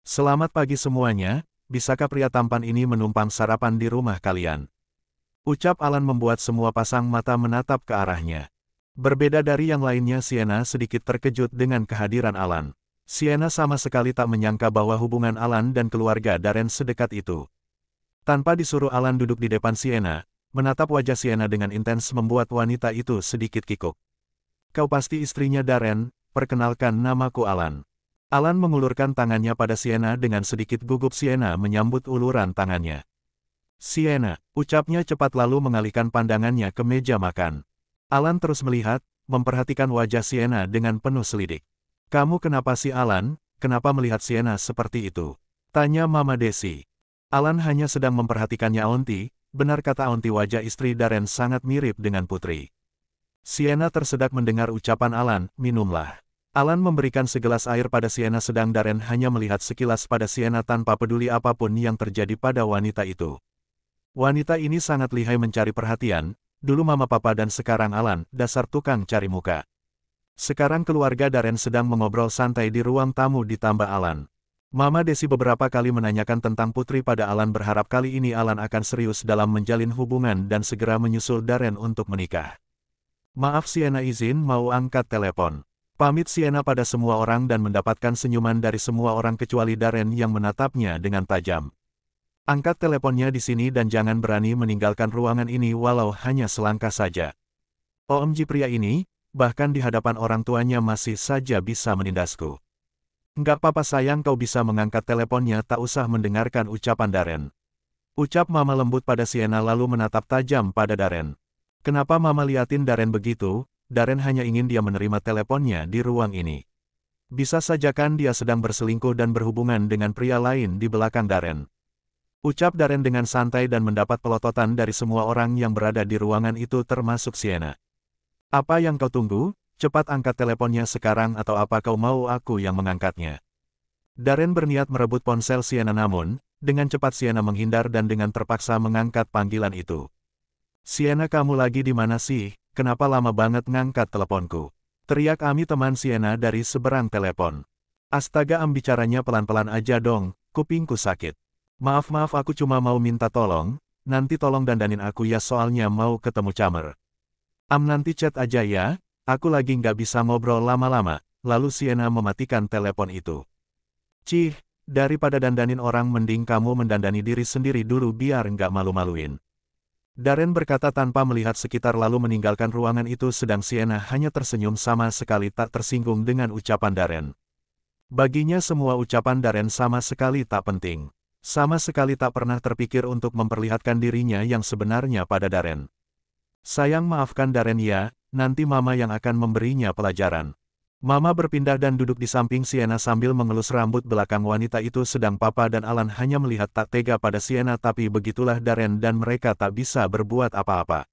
Selamat pagi semuanya, bisakah pria tampan ini menumpang sarapan di rumah kalian? Ucap Alan membuat semua pasang mata menatap ke arahnya. Berbeda dari yang lainnya, Sienna sedikit terkejut dengan kehadiran Alan. Sienna sama sekali tak menyangka bahwa hubungan Alan dan keluarga Darren sedekat itu. Tanpa disuruh, Alan duduk di depan Sienna, menatap wajah Sienna dengan intens membuat wanita itu sedikit kikuk. Kau pasti istrinya Darren, perkenalkan namaku Alan. Alan mengulurkan tangannya pada Sienna dengan sedikit gugup. Sienna menyambut uluran tangannya. Sienna, ucapnya cepat lalu mengalihkan pandangannya ke meja makan. Alan terus melihat, memperhatikan wajah Sienna dengan penuh selidik. Kamu kenapa sih Alan, kenapa melihat Sienna seperti itu? Tanya Mama Desi. Alan hanya sedang memperhatikannya. Aunty, benar kata Aunty, wajah istri Darren sangat mirip dengan putri. Sienna tersedak mendengar ucapan Alan, minumlah. Alan memberikan segelas air pada Sienna sedang Darren hanya melihat sekilas pada Sienna tanpa peduli apapun yang terjadi pada wanita itu. Wanita ini sangat lihai mencari perhatian, dulu mama papa dan sekarang Alan, dasar tukang cari muka. Sekarang keluarga Darren sedang mengobrol santai di ruang tamu ditambah Alan. Mama Desi beberapa kali menanyakan tentang putri pada Alan, berharap kali ini Alan akan serius dalam menjalin hubungan dan segera menyusul Darren untuk menikah. Maaf Sienna, izin mau angkat telepon. Pamit Sienna pada semua orang dan mendapatkan senyuman dari semua orang kecuali Darren yang menatapnya dengan tajam. Angkat teleponnya di sini dan jangan berani meninggalkan ruangan ini walau hanya selangkah saja. OMG, pria ini, bahkan di hadapan orang tuanya masih saja bisa menindasku. Enggak apa-apa sayang, kau bisa mengangkat teleponnya, tak usah mendengarkan ucapan Darren. Ucap mama lembut pada Sienna lalu menatap tajam pada Darren. Kenapa mama liatin Darren begitu? Darren hanya ingin dia menerima teleponnya di ruang ini. Bisa saja kan dia sedang berselingkuh dan berhubungan dengan pria lain di belakang Darren. Ucap Darren dengan santai dan mendapat pelototan dari semua orang yang berada di ruangan itu termasuk Sienna. Apa yang kau tunggu? Cepat angkat teleponnya sekarang atau apa kau mau aku yang mengangkatnya? Darren berniat merebut ponsel Sienna namun, dengan cepat Sienna menghindar dan dengan terpaksa mengangkat panggilan itu. Sienna, kamu lagi di mana sih? Kenapa lama banget ngangkat teleponku? Teriak Ami teman Sienna dari seberang telepon. Astaga Am, bicaranya pelan-pelan aja dong, kupingku sakit. Maaf aku cuma mau minta tolong, nanti tolong dandanin aku ya soalnya mau ketemu Camer. Am, nanti chat aja ya, aku lagi nggak bisa ngobrol lama-lama. Lalu Sienna mematikan telepon itu. Cih, daripada dandanin orang mending kamu mendandani diri sendiri dulu biar nggak malu-maluin. Darren berkata tanpa melihat sekitar lalu meninggalkan ruangan itu sedang Sienna hanya tersenyum sama sekali tak tersinggung dengan ucapan Darren. Baginya semua ucapan Darren sama sekali tak penting. Sama sekali tak pernah terpikir untuk memperlihatkan dirinya yang sebenarnya pada Darren. Sayang, maafkan Darren ya, nanti mama yang akan memberinya pelajaran. Mama berpindah dan duduk di samping Sienna sambil mengelus rambut belakang wanita itu sedang papa dan Alan hanya melihat tak tega pada Sienna, tapi begitulah Darren dan mereka tak bisa berbuat apa-apa.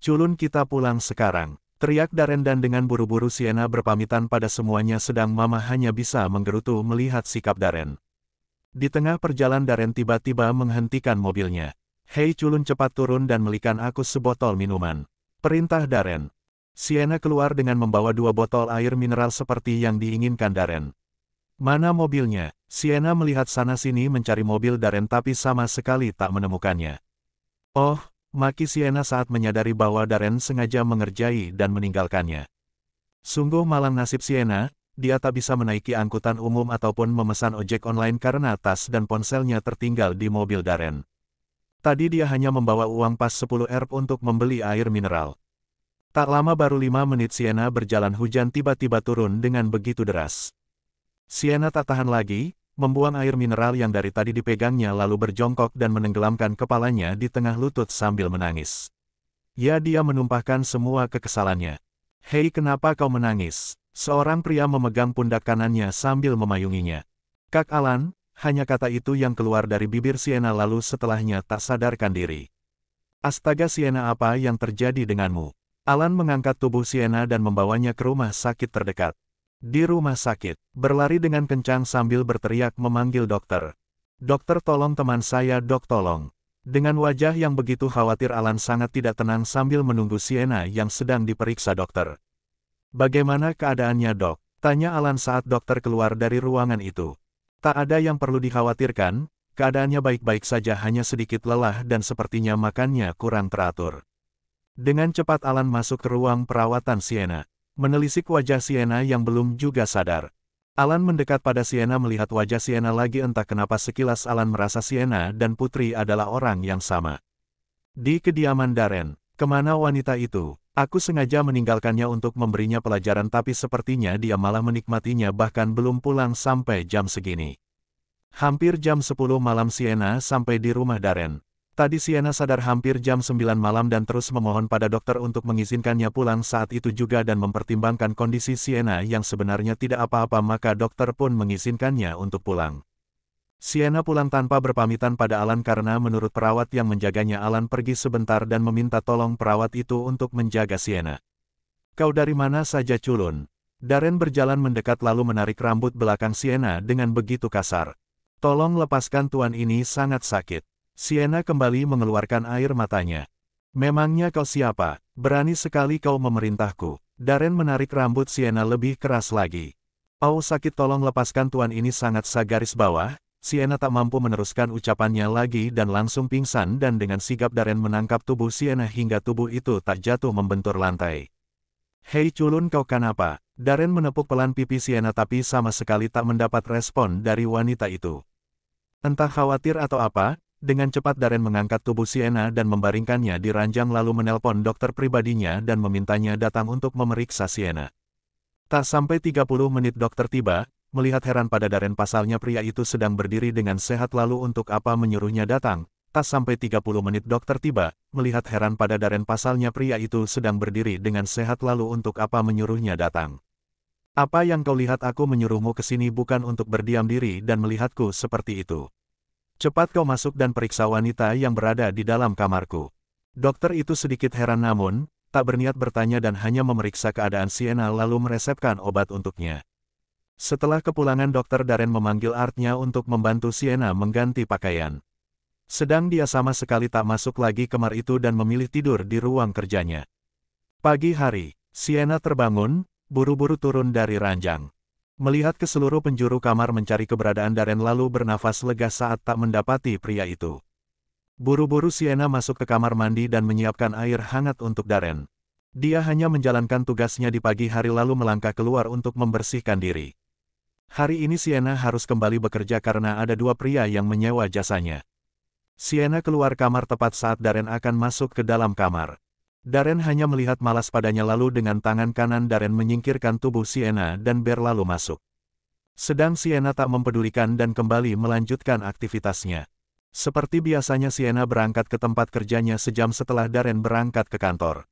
Culun, kita pulang sekarang, teriak Darren dan dengan buru-buru Sienna berpamitan pada semuanya sedang mama hanya bisa menggerutu melihat sikap Darren. Di tengah perjalanan Darren tiba-tiba menghentikan mobilnya. Hei culun, cepat turun dan belikan aku sebotol minuman. Perintah Darren. Sienna keluar dengan membawa 2 botol air mineral seperti yang diinginkan Darren. Mana mobilnya? Sienna melihat sana-sini mencari mobil Darren tapi sama sekali tak menemukannya. Oh, maki Sienna saat menyadari bahwa Darren sengaja mengerjai dan meninggalkannya. Sungguh malang nasib Sienna. Dia tak bisa menaiki angkutan umum ataupun memesan ojek online karena tas dan ponselnya tertinggal di mobil Darren. Tadi dia hanya membawa uang pas 10 Rp untuk membeli air mineral. Tak lama baru 5 menit Sienna berjalan, hujan tiba-tiba turun dengan begitu deras. Sienna tak tahan lagi, membuang air mineral yang dari tadi dipegangnya lalu berjongkok dan menenggelamkan kepalanya di tengah lutut sambil menangis. Ya, dia menumpahkan semua kekesalannya. Hei, kenapa kau menangis? Seorang pria memegang pundak kanannya sambil memayunginya. Kak Alan, hanya kata itu yang keluar dari bibir Sienna lalu setelahnya tak sadarkan diri. Astaga Sienna, apa yang terjadi denganmu? Alan mengangkat tubuh Sienna dan membawanya ke rumah sakit terdekat. Di rumah sakit, berlari dengan kencang sambil berteriak memanggil dokter. Dokter, tolong teman saya dok, tolong. Dengan wajah yang begitu khawatir Alan sangat tidak tenang sambil menunggu Sienna yang sedang diperiksa dokter. Bagaimana keadaannya dok? Tanya Alan saat dokter keluar dari ruangan itu. Tak ada yang perlu dikhawatirkan, keadaannya baik-baik saja, hanya sedikit lelah dan sepertinya makannya kurang teratur. Dengan cepat Alan masuk ke ruang perawatan Sienna. Menelisik wajah Sienna yang belum juga sadar. Alan mendekat pada Sienna, melihat wajah Sienna lagi, entah kenapa sekilas Alan merasa Sienna dan Putri adalah orang yang sama. Di kediaman Darren, kemana wanita itu? Aku sengaja meninggalkannya untuk memberinya pelajaran, tapi sepertinya dia malah menikmatinya, bahkan belum pulang sampai jam segini. Hampir jam 10 malam Sienna sampai di rumah Darren. Tadi Sienna sadar hampir jam 9 malam dan terus memohon pada dokter untuk mengizinkannya pulang saat itu juga, dan mempertimbangkan kondisi Sienna yang sebenarnya tidak apa-apa, maka dokter pun mengizinkannya untuk pulang. Sienna pulang tanpa berpamitan pada Alan karena menurut perawat yang menjaganya Alan pergi sebentar dan meminta tolong perawat itu untuk menjaga Sienna. "Kau dari mana saja, culun?" Darren berjalan mendekat lalu menarik rambut belakang Sienna dengan begitu kasar. "Tolong lepaskan tuan, ini sangat sakit." Sienna kembali mengeluarkan air matanya. "Memangnya kau siapa? Berani sekali kau memerintahku." Darren menarik rambut Sienna lebih keras lagi. "Oh sakit, tolong lepaskan tuan, ini sangat garis bawah." Sienna tak mampu meneruskan ucapannya lagi dan langsung pingsan, dan dengan sigap Darren menangkap tubuh Sienna hingga tubuh itu tak jatuh membentur lantai. "Hei culun, kau kenapa?" Darren menepuk pelan pipi Sienna tapi sama sekali tak mendapat respon dari wanita itu. Entah khawatir atau apa, dengan cepat Darren mengangkat tubuh Sienna dan membaringkannya di ranjang lalu menelpon dokter pribadinya dan memintanya datang untuk memeriksa Sienna. Tak sampai 30 menit dokter tiba. Melihat heran pada Darren, pasalnya pria itu sedang berdiri dengan sehat, lalu untuk apa menyuruhnya datang. Tak sampai 30 menit dokter tiba. Melihat heran pada Darren, pasalnya pria itu sedang berdiri dengan sehat, lalu untuk apa menyuruhnya datang. "Apa yang kau lihat? Aku menyuruhmu ke sini bukan untuk berdiam diri dan melihatku seperti itu. Cepat kau masuk dan periksa wanita yang berada di dalam kamarku." Dokter itu sedikit heran namun tak berniat bertanya dan hanya memeriksa keadaan Sienna lalu meresepkan obat untuknya. Setelah kepulangan dokter, Darren memanggil Artnya untuk membantu Sienna mengganti pakaian. Sedang dia sama sekali tak masuk lagi kamar itu dan memilih tidur di ruang kerjanya. Pagi hari, Sienna terbangun, buru-buru turun dari ranjang. Melihat ke seluruh penjuru kamar mencari keberadaan Darren lalu bernafas lega saat tak mendapati pria itu. Buru-buru Sienna masuk ke kamar mandi dan menyiapkan air hangat untuk Darren. Dia hanya menjalankan tugasnya di pagi hari lalu melangkah keluar untuk membersihkan diri. Hari ini Sienna harus kembali bekerja karena ada dua pria yang menyewa jasanya. Sienna keluar kamar tepat saat Darren akan masuk ke dalam kamar. Darren hanya melihat malas padanya lalu dengan tangan kanan Darren menyingkirkan tubuh Sienna dan berlalu masuk. Sedang Sienna tak mempedulikan dan kembali melanjutkan aktivitasnya. Seperti biasanya Sienna berangkat ke tempat kerjanya sejam setelah Darren berangkat ke kantor.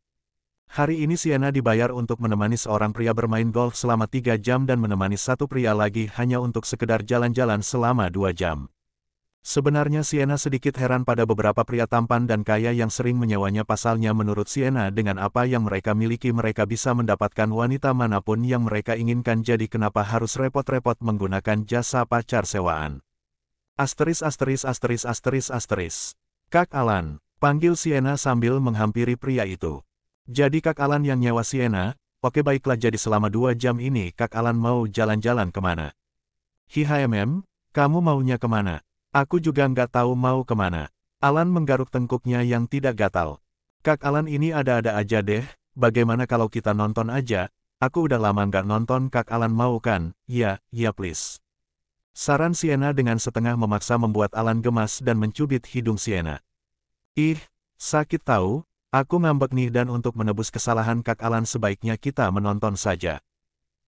Hari ini Sienna dibayar untuk menemani seorang pria bermain golf selama 3 jam dan menemani satu pria lagi hanya untuk sekedar jalan-jalan selama 2 jam. Sebenarnya Sienna sedikit heran pada beberapa pria tampan dan kaya yang sering menyewanya, pasalnya menurut Sienna dengan apa yang mereka miliki mereka bisa mendapatkan wanita manapun yang mereka inginkan, jadi kenapa harus repot-repot menggunakan jasa pacar sewaan. "Kak Alan," panggil Sienna sambil menghampiri pria itu. "Jadi Kak Alan yang nyewa Sienna? Oke baiklah, jadi selama 2 jam ini Kak Alan mau jalan-jalan kemana?" Kamu maunya kemana?" "Aku juga nggak tahu mau kemana." Alan menggaruk tengkuknya yang tidak gatal. "Kak Alan ini ada-ada aja deh, bagaimana kalau kita nonton aja? Aku udah lama nggak nonton." "Kak Alan mau kan?" Ya please." Saran Sienna dengan setengah memaksa membuat Alan gemas dan mencubit hidung Sienna. "Ih, sakit tahu. Aku ngambek nih, dan untuk menebus kesalahan Kak Alan sebaiknya kita menonton saja."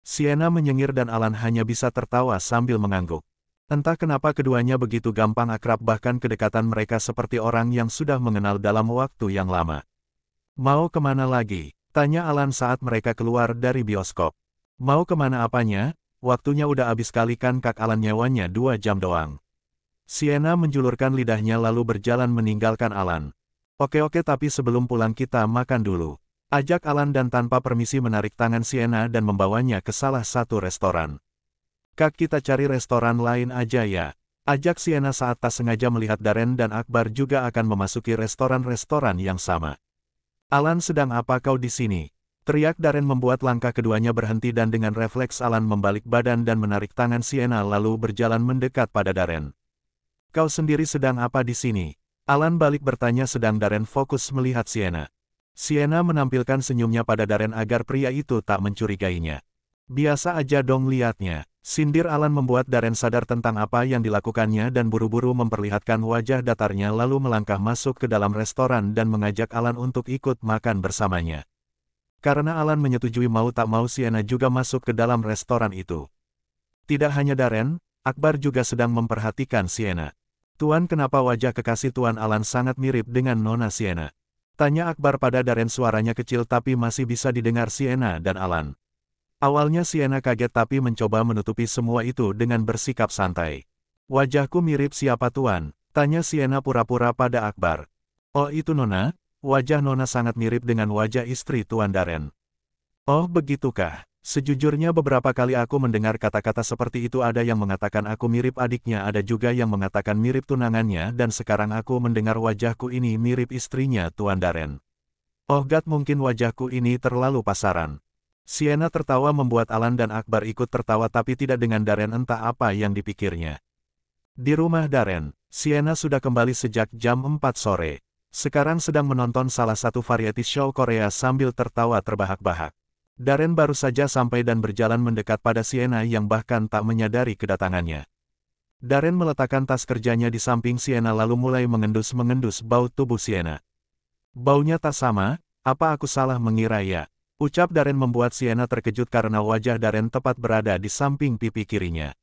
Sienna menyengir dan Alan hanya bisa tertawa sambil mengangguk. Entah kenapa keduanya begitu gampang akrab, bahkan kedekatan mereka seperti orang yang sudah mengenal dalam waktu yang lama. "Mau kemana lagi?" tanya Alan saat mereka keluar dari bioskop. "Mau kemana apanya? Waktunya udah habis kali kan Kak Alan nyewanya 2 jam doang." Sienna menjulurkan lidahnya lalu berjalan meninggalkan Alan. Oke, tapi sebelum pulang kita makan dulu." Ajak Alan dan tanpa permisi menarik tangan Sienna dan membawanya ke salah satu restoran. "Kak, kita cari restoran lain aja ya," ajak Sienna saat tak sengaja melihat Darren dan Akbar juga akan memasuki restoran-restoran yang sama. "Alan, sedang apa kau di sini?" Teriak Darren membuat langkah keduanya berhenti dan dengan refleks Alan membalik badan dan menarik tangan Sienna lalu berjalan mendekat pada Darren. Kau sendiri sedang apa di sini? Alan balik bertanya sedang Darren fokus melihat Sienna. Sienna menampilkan senyumnya pada Darren agar pria itu tak mencurigainya. Biasa aja dong liatnya. Sindir Alan membuat Darren sadar tentang apa yang dilakukannya dan buru-buru memperlihatkan wajah datarnya lalu melangkah masuk ke dalam restoran dan mengajak Alan untuk ikut makan bersamanya. Karena Alan menyetujui mau tak mau Sienna juga masuk ke dalam restoran itu. Tidak hanya Darren, Akbar juga sedang memperhatikan Sienna. Tuan, kenapa wajah kekasih Tuan Alan sangat mirip dengan Nona Sienna? Tanya Akbar pada Darren, suaranya kecil tapi masih bisa didengar Sienna dan Alan. Awalnya Sienna kaget tapi mencoba menutupi semua itu dengan bersikap santai. Wajahku mirip siapa Tuan? Tanya Sienna pura-pura pada Akbar. Oh itu Nona? Wajah Nona sangat mirip dengan wajah istri Tuan Darren. Oh begitukah? Sejujurnya beberapa kali aku mendengar kata-kata seperti itu, ada yang mengatakan aku mirip adiknya, ada juga yang mengatakan mirip tunangannya, dan sekarang aku mendengar wajahku ini mirip istrinya Tuan Darren. Oh God, mungkin wajahku ini terlalu pasaran. Sienna tertawa membuat Alan dan Akbar ikut tertawa tapi tidak dengan Darren, entah apa yang dipikirnya. Di rumah Darren, Sienna sudah kembali sejak jam 4 sore. Sekarang sedang menonton salah satu variety show Korea sambil tertawa terbahak-bahak. Darren baru saja sampai dan berjalan mendekat pada Sienna yang bahkan tak menyadari kedatangannya. Darren meletakkan tas kerjanya di samping Sienna lalu mulai mengendus-mengendus bau tubuh Sienna. Baunya tak sama, apa aku salah mengira ya? Ucap Darren membuat Sienna terkejut karena wajah Darren tepat berada di samping pipi kirinya.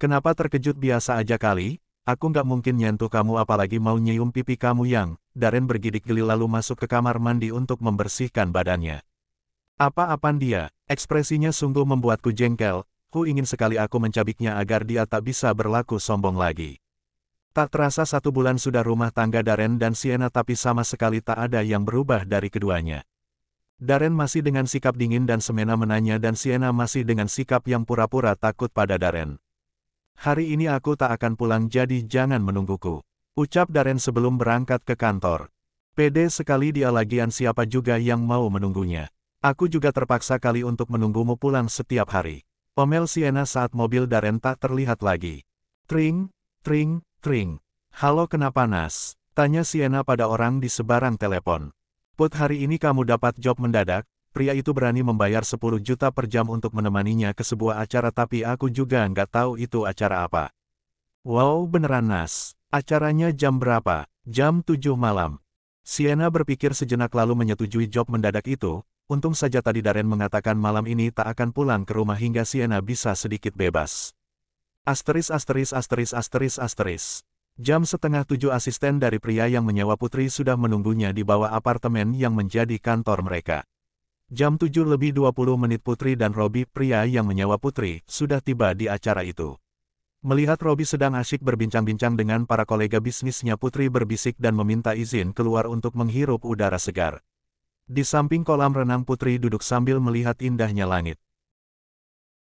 Kenapa terkejut? Biasa aja kali. Aku nggak mungkin nyentuh kamu apalagi mau nyium pipi kamu yang... Darren bergidik geli lalu masuk ke kamar mandi untuk membersihkan badannya. Apa-apaan dia? Ekspresinya sungguh membuatku jengkel. Ku ingin sekali aku mencabiknya agar dia tak bisa berlaku sombong lagi. Tak terasa 1 bulan sudah rumah tangga Darren dan Sienna tapi sama sekali tak ada yang berubah dari keduanya. Darren masih dengan sikap dingin dan semena menanya dan Sienna masih dengan sikap yang pura-pura takut pada Darren. Hari ini aku tak akan pulang jadi jangan menungguku. Ucap Darren sebelum berangkat ke kantor. Pede sekali dia, lagian siapa juga yang mau menunggunya. Aku juga terpaksa kali untuk menunggumu pulang setiap hari. Omel Sienna saat mobil Darren tak terlihat lagi. Tring, tring, tring. Halo, kenapa Nas? Tanya Sienna pada orang di seberang telepon. Put, hari ini kamu dapat job mendadak. Pria itu berani membayar 10 juta per jam untuk menemaninya ke sebuah acara tapi aku juga nggak tahu itu acara apa. Wow, beneran Nas? Acaranya jam berapa? Jam 7 malam. Sienna berpikir sejenak lalu menyetujui job mendadak itu. Untung saja tadi Darren mengatakan malam ini tak akan pulang ke rumah hingga Sienna bisa sedikit bebas. Asteris. Jam 6:30 asisten dari pria yang menyewa Putri sudah menunggunya di bawah apartemen yang menjadi kantor mereka. Jam 7:20 Putri dan Robbie, pria yang menyewa Putri, sudah tiba di acara itu. Melihat Robbie sedang asyik berbincang-bincang dengan para kolega bisnisnya, Putri berbisik dan meminta izin keluar untuk menghirup udara segar. Di samping kolam renang Putri duduk sambil melihat indahnya langit.